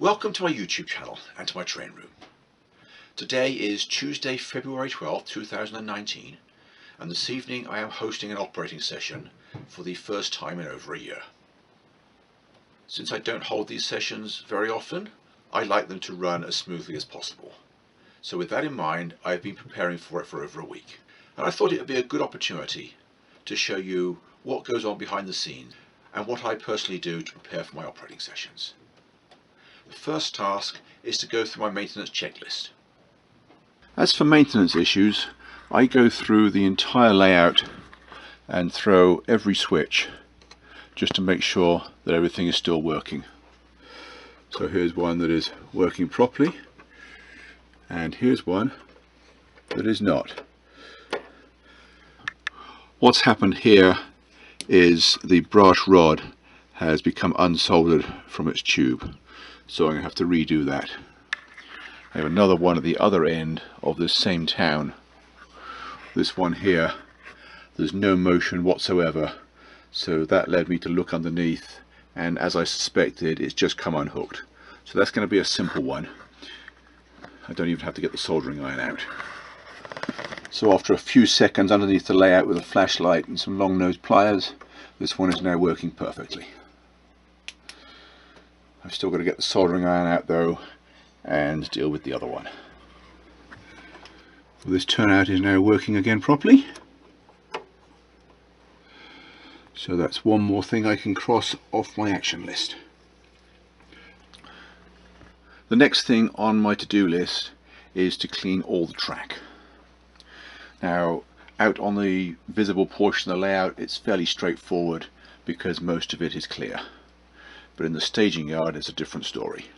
Welcome to my YouTube channel and to my train room. Today is Tuesday, February 12th, 2019, and this evening I am hosting an operating session for the first time in over a year. Since I don't hold these sessions very often, I like them to run as smoothly as possible. So with that in mind, I've been preparing for it for over a week, and I thought it would be a good opportunity to show you what goes on behind the scenes and what I personally do to prepare for my operating sessions. The first task is to go through my maintenance checklist. As for maintenance issues, I go through the entire layout and throw every switch just to make sure that everything is still working. So here's one that is working properly, and here's one that is not. What's happened here is the brass rod has become unsoldered from its tube, so I'm going to have to redo that. I have another one at the other end of this same town. This one here, there's no motion whatsoever, so that led me to look underneath, and as I suspected, it's just come unhooked. So that's going to be a simple one. I don't even have to get the soldering iron out. So after a few seconds underneath the layout with a flashlight and some long nose pliers, this one is now working perfectly. I've still got to get the soldering iron out though and deal with the other one. Well, this turnout is now working again properly. So that's one more thing I can cross off my action list. The next thing on my to-do list is to clean all the track. Now, out on the visible portion of the layout, it's fairly straightforward because most of it is clear. But in the staging yard, it's a different story.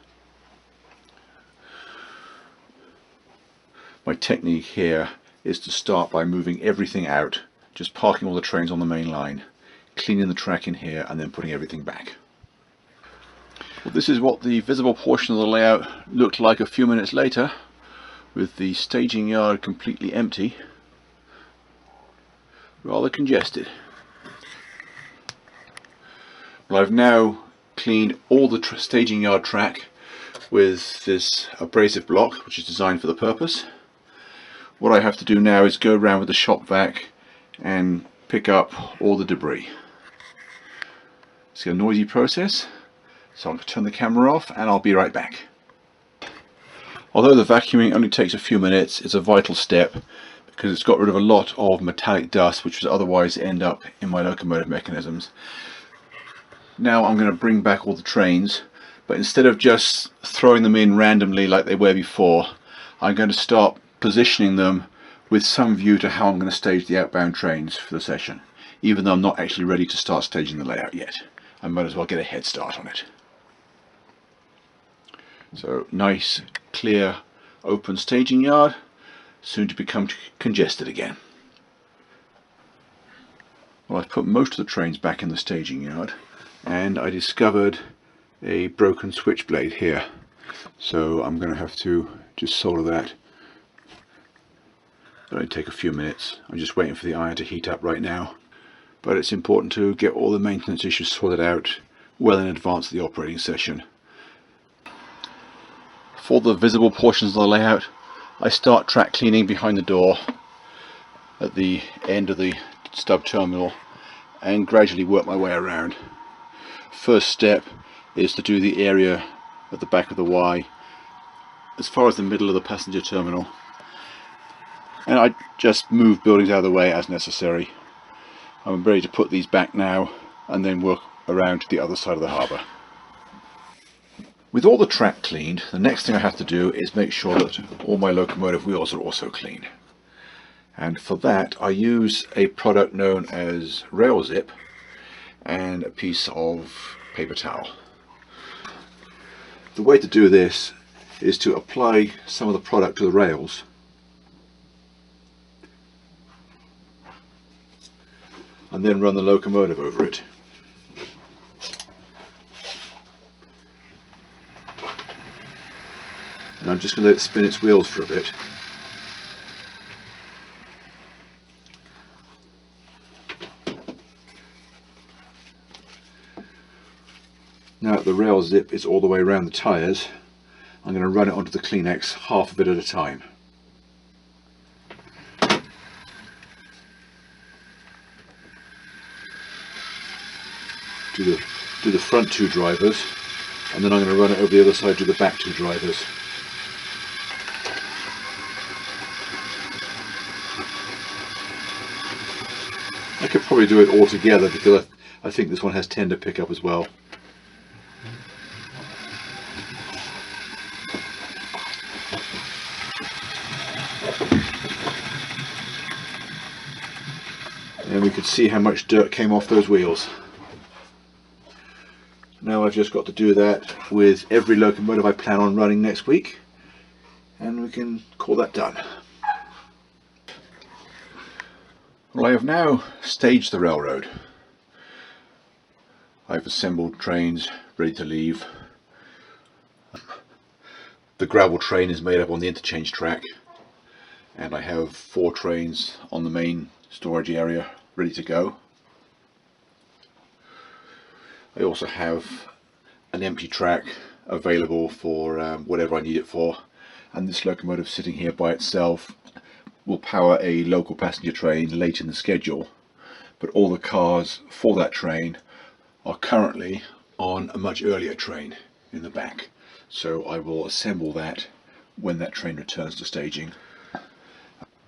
My technique here is to start by moving everything out, just parking all the trains on the main line, cleaning the track in here, and then putting everything back. Well, this is what the visible portion of the layout looked like a few minutes later, with the staging yard completely empty. Rather congested. Well, I've now cleaned all the staging yard track with this abrasive block, which is designed for the purpose. What I have to do now is go around with the shop vac and pick up all the debris. It's a noisy process, so I'm going to turn the camera off and I'll be right back. Although the vacuuming only takes a few minutes, it's a vital step because it's got rid of a lot of metallic dust which would otherwise end up in my locomotive mechanisms. Now I'm going to bring back all the trains, but instead of just throwing them in randomly like they were before, I'm going to start positioning them with some view to how I'm going to stage the outbound trains for the session, even though I'm not actually ready to start staging the layout yet. I might as well get a head start on it. So nice, clear, open staging yard, soon to become congested again. Well, I've put most of the trains back in the staging yard, and I discovered a broken switchblade here, so I'm going to have to just solder that. It'll take a few minutes. I'm just waiting for the iron to heat up right now, but it's important to get all the maintenance issues sorted out well in advance of the operating session. For the visible portions of the layout, I start track cleaning behind the door at the end of the stub terminal and gradually work my way around. First step is to do the area at the back of the Y as far as the middle of the passenger terminal, and I just move buildings out of the way as necessary. I'm ready to put these back now and then work around to the other side of the harbour. With all the track cleaned, the next thing I have to do is make sure that all my locomotive wheels are also clean. And for that I use a product known as rail zip and a piece of paper towel. The way to do this is to apply some of the product to the rails and then run the locomotive over it. And I'm just going to let it spin its wheels for a bit. Now that the rail zip is all the way around the tyres, I'm going to run it onto the Kleenex half a bit at a time. Do the front two drivers, and then I'm going to run it over the other side to the back two drivers. I could probably do it all together because I think this one has tender pickup as well. And we could see how much dirt came off those wheels. Now I've just got to do that with every locomotive I plan on running next week, and we can call that done. Well, I have now staged the railroad. I've assembled trains ready to leave. The gravel train is made up on the interchange track, and I have 4 trains on the main storage area ready to go. I also have an empty track available for whatever I need it for, and this locomotive sitting here by itself will power a local passenger train late in the schedule, but all the cars for that train are currently on a much earlier train in the back, so I will assemble that when that train returns to staging.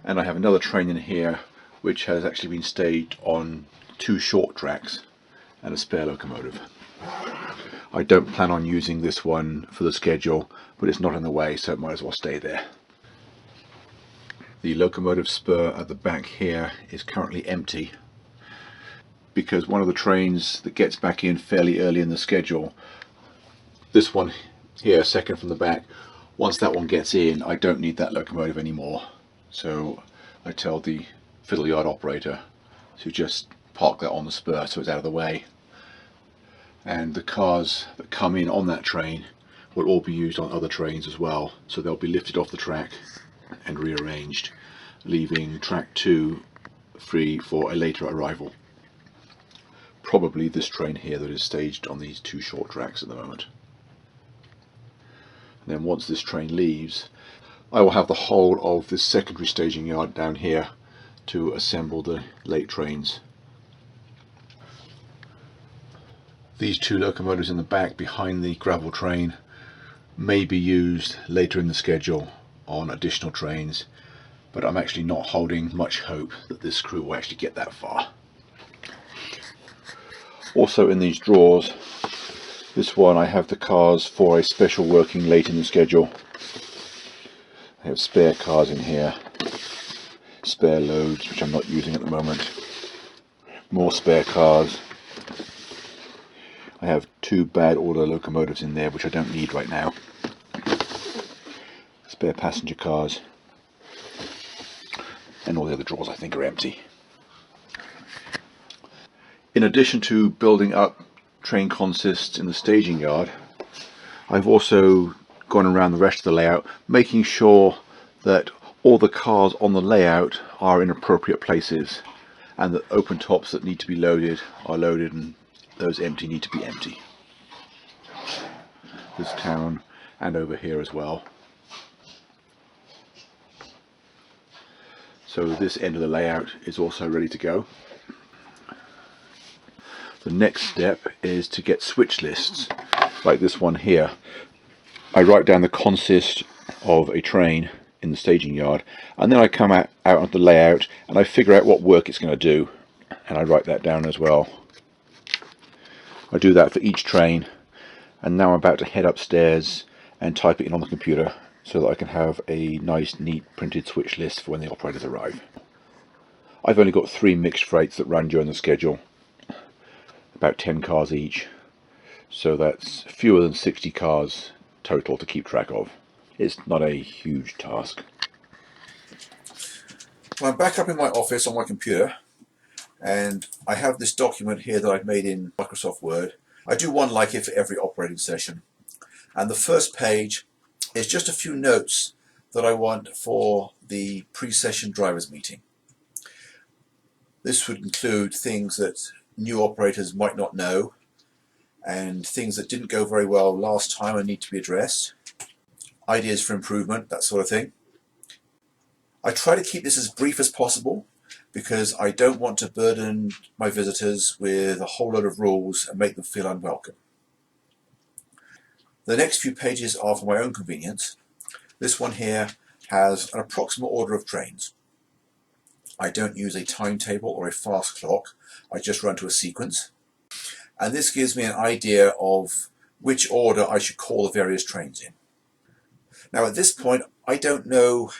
And I have another train in here which has actually been staged on 2 short tracks and a spare locomotive. I don't plan on using this one for the schedule, but it's not in the way, so it might as well stay there. The locomotive spur at the back here is currently empty because one of the trains that gets back in fairly early in the schedule, this one here, second from the back, once that one gets in, I don't need that locomotive anymore. So I tell the fiddle yard operator to just park that on the spur so it's out of the way. And the cars that come in on that train will all be used on other trains as well, so they'll be lifted off the track and rearranged, leaving track 2 free for a later arrival. Probably this train here that is staged on these 2 short tracks at the moment. And then once this train leaves, I will have the whole of this secondary staging yard down here to assemble the late trains. These 2 locomotives in the back behind the gravel train may be used later in the schedule on additional trains, but I'm actually not holding much hope that this crew will actually get that far. Also in these drawers, this one I have the cars for a special working late in the schedule. I have spare cars in here, spare loads which I'm not using at the moment, more spare cars. I have 2 bad order locomotives in there which I don't need right now, spare passenger cars, and all the other drawers I think are empty. In addition to building up train consists in the staging yard, I've also gone around the rest of the layout making sure that all the cars on the layout are in appropriate places, and that open tops that need to be loaded are loaded and those empty need to be empty. This town and over here as well. So this end of the layout is also ready to go. The next step is to get switch lists like this one here. I write down the consist of a train in the staging yard, and then I come out onto the layout and I figure out what work it's going to do, and I write that down as well. I do that for each train, and now I'm about to head upstairs and type it in on the computer so that I can have a nice neat printed switch list for when the operators arrive. I've only got 3 mixed freights that run during the schedule, about 10 cars each, so that's fewer than 60 cars total to keep track of. It's not a huge task. Well, I'm back up in my office on my computer, and I have this document here that I've made in Microsoft Word. I do one like it for every operating session, and the first page is just a few notes that I want for the pre-session drivers meeting. This would include things that new operators might not know, and things that didn't go very well last time and need to be addressed, ideas for improvement, that sort of thing. I try to keep this as brief as possible because I don't want to burden my visitors with a whole load of rules and make them feel unwelcome. The next few pages are for my own convenience. This one here has an approximate order of trains. I don't use a timetable or a fast clock, I just run to a sequence. And this gives me an idea of which order I should call the various trains in. Now at this point, I don't know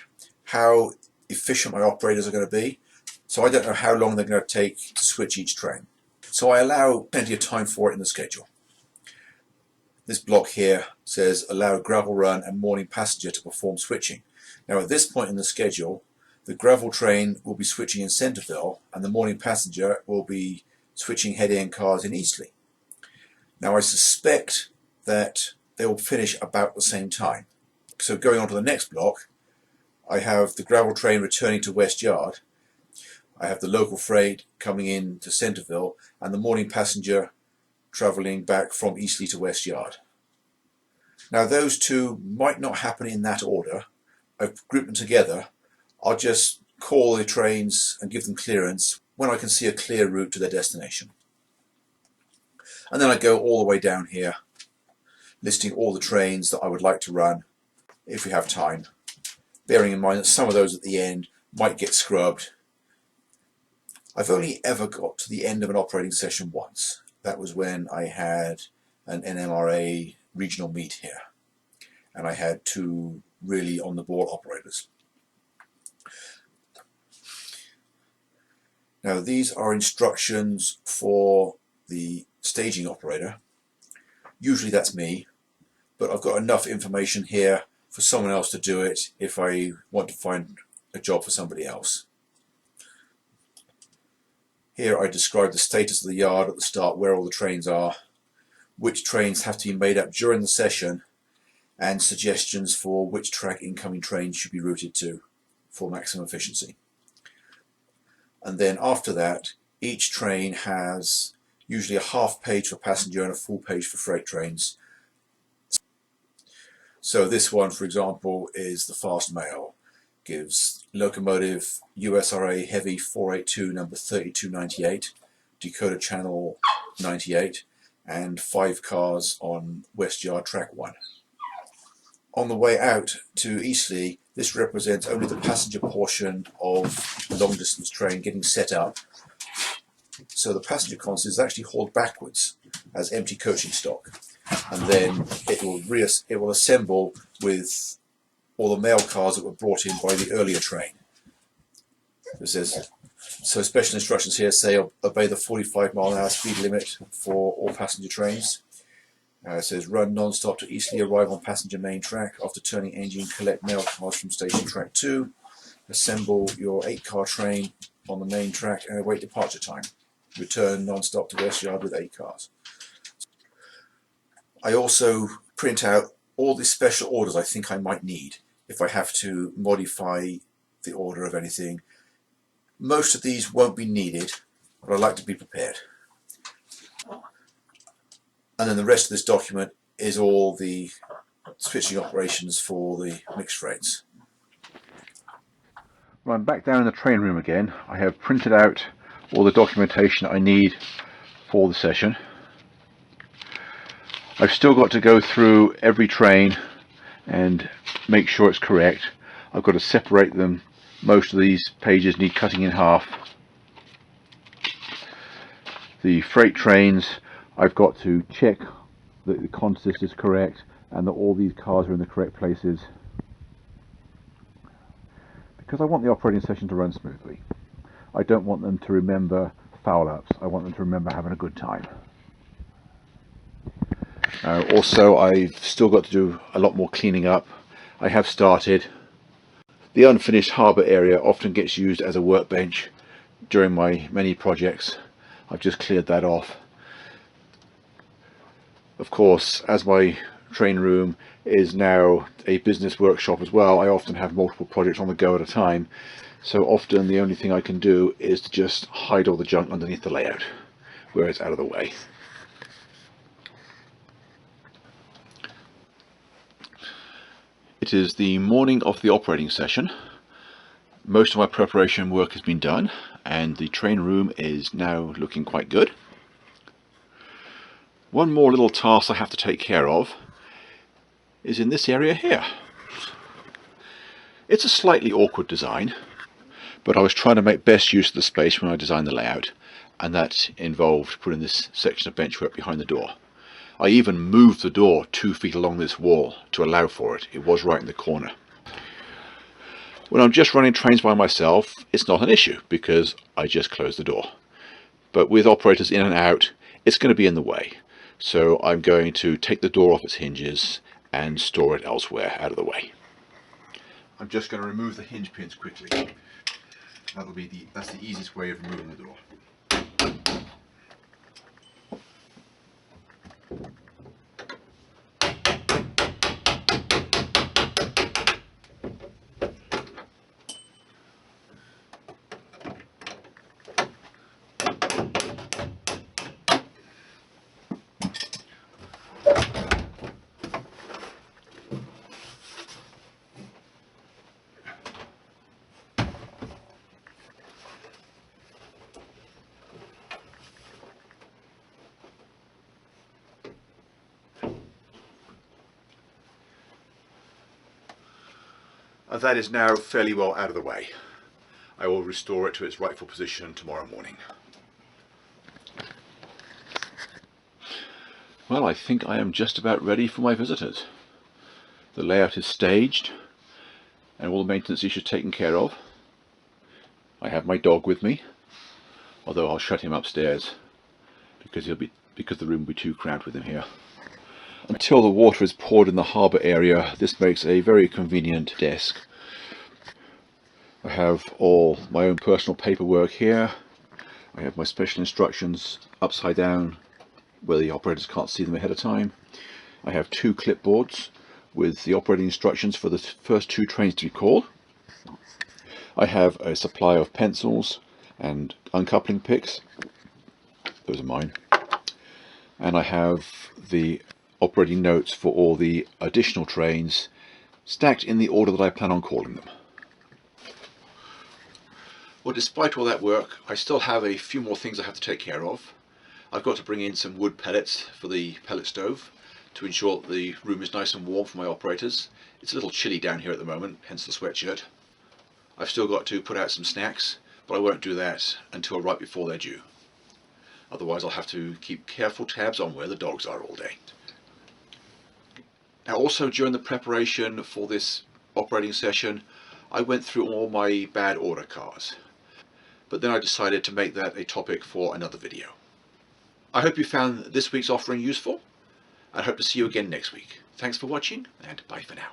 how efficient my operators are going to be, so I don't know how long they're going to take to switch each train. So I allow plenty of time for it in the schedule. This block here says allow gravel run and morning passenger to perform switching. Now at this point in the schedule, the gravel train will be switching in Centreville and the morning passenger will be switching head-end cars in Eastleigh. Now I suspect that they will finish about the same time. So going on to the next block, I have the gravel train returning to West Yard, I have the local freight coming in to Centreville, and the morning passenger travelling back from Eastleigh to West Yard. Now those two might not happen in that order. I've grouped them together. I'll just call the trains and give them clearance when I can see a clear route to their destination. And then I go all the way down here, listing all the trains that I would like to run if we have time, bearing in mind that some of those at the end might get scrubbed. I've only ever got to the end of an operating session once. That was when I had an NMRA regional meet here, and I had two really on the ball operators. Now these are instructions for the staging operator. Usually that's me, but I've got enough information here for someone else to do it if I want to find a job for somebody else. Here I describe the status of the yard at the start, where all the trains are, which trains have to be made up during the session, and suggestions for which track incoming trains should be routed to for maximum efficiency. And then after that, each train has usually a half page for passenger and a full page for freight trains. So this one, for example, is the fast mail. Gives locomotive USRA heavy 482 number 3298, decoder channel 98, and 5 cars on West Yard track 1. On the way out to Eastleigh, this represents only the passenger portion of the long distance train getting set up. So the passenger console is actually hauled backwards as empty coaching stock, and then it will assemble with all the mail cars that were brought in by the earlier train. It says, so special instructions here say obey the 45-mile-an-hour speed limit for all passenger trains. It says run non-stop to Eastleigh, arrive on passenger main track. After turning engine, collect mail cars from station track 2. Assemble your 8-car train on the main track and await departure time. Return non-stop to West Yard with 8 cars. I also print out all the special orders I think I might need if I have to modify the order of anything. Most of these won't be needed, but I like to be prepared. And then the rest of this document is all the switching operations for the mixed freights. Right, I'm back down in the train room again. I have printed out all the documentation I need for the session. I've still got to go through every train and make sure it's correct. I've got to separate them. Most of these pages need cutting in half. The freight trains, I've got to check that the consist is correct and that all these cars are in the correct places, because I want the operating session to run smoothly. I don't want them to remember foul-ups. I want them to remember having a good time. Also, I've still got to do a lot more cleaning up. I have started. The unfinished harbour area often gets used as a workbench during my many projects. I've just cleared that off. Of course, as my train room is now a business workshop as well, I often have multiple projects on the go at a time. So often the only thing I can do is to just hide all the junk underneath the layout, where it's out of the way. It is the morning of the operating session. Most of my preparation work has been done and the train room is now looking quite good. One more little task I have to take care of is in this area here. It's a slightly awkward design, but I was trying to make best use of the space when I designed the layout, and that involved putting this section of benchwork behind the door. I even moved the door 2 feet along this wall to allow for it. It was right in the corner. When I'm just running trains by myself, it's not an issue because I just close the door. But with operators in and out, it's going to be in the way. So I'm going to take the door off its hinges and store it elsewhere out of the way. I'm just going to remove the hinge pins quickly. That's the easiest way of removing the door. That is now fairly well out of the way. I will restore it to its rightful position tomorrow morning. Well, I think I am just about ready for my visitors. The layout is staged and all the maintenance issues taken care of. I have my dog with me, although I'll shut him upstairs because the room will be too cramped with him here. Until the water is poured in the harbour area, this makes a very convenient desk. I have all my own personal paperwork here. I have my special instructions upside down where the operators can't see them ahead of time. I have 2 clipboards with the operating instructions for the first 2 trains to be called. I have a supply of pencils and uncoupling picks. Those are mine. And I have the operating notes for all the additional trains stacked in the order that I plan on calling them. Well, despite all that work, I still have a few more things I have to take care of. I've got to bring in some wood pellets for the pellet stove to ensure that the room is nice and warm for my operators. It's a little chilly down here at the moment, hence the sweatshirt. I've still got to put out some snacks, but I won't do that until right before they're due. Otherwise I'll have to keep careful tabs on where the dogs are all day. Now, also during the preparation for this operating session, I went through all my bad order cars. But then I decided to make that a topic for another video. I hope you found this week's offering useful. I hope to see you again next week. Thanks for watching and bye for now.